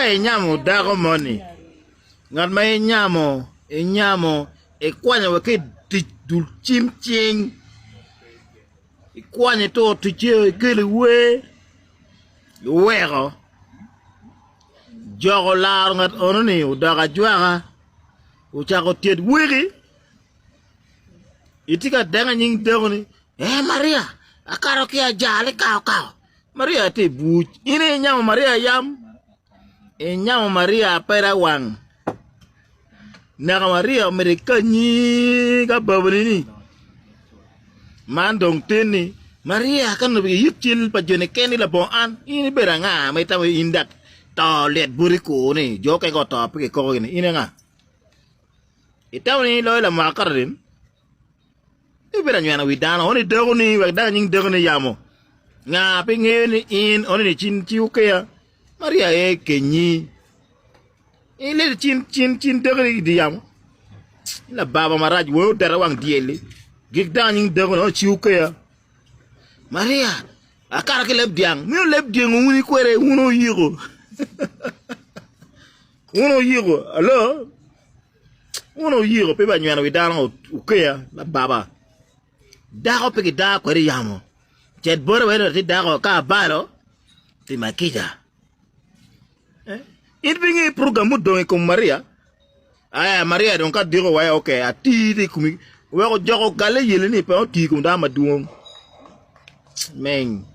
e nyamo dago money ngat ma e nyamo e kwanya we ke dul chim ching e kwanya to che ke le we wero jogo la ngat ononi u daga jwaga u chako tiet wiri itika denga nying dogoni Maria akaro kia jale kao Maria te buch ine nyamo Maria yam e nyamo Maria pera wang naga Maria Amerika nyi ka babini mandong tini Maria kan lebih yukil pa jone keni la bon an ini beranga mai tahu indak to let buriku ni joke ko to pe ko ini nga itaw ni lo la makarin ibera nyana widana oni dogo ni wada nying dogo ni yamo nga pe ngeni in oni ni chin chiuke ya Maria e kenyi ile chin dogo ni di yamo la baba maraj wo darawang diele gigda nying dogo no chiuke ya Maria akara ke leb diang mi leb diang nguni kwere uno yiro alo uno yiro pe ba nyana widana ukea la baba dago pe da kwere yamo jet boro wero ti dago ka balo ti makija in bingi programu do ko Maria aya Maria don ka diro wa okay ati di kumi wo jogo gale yele ni pe o ti kum da maduong men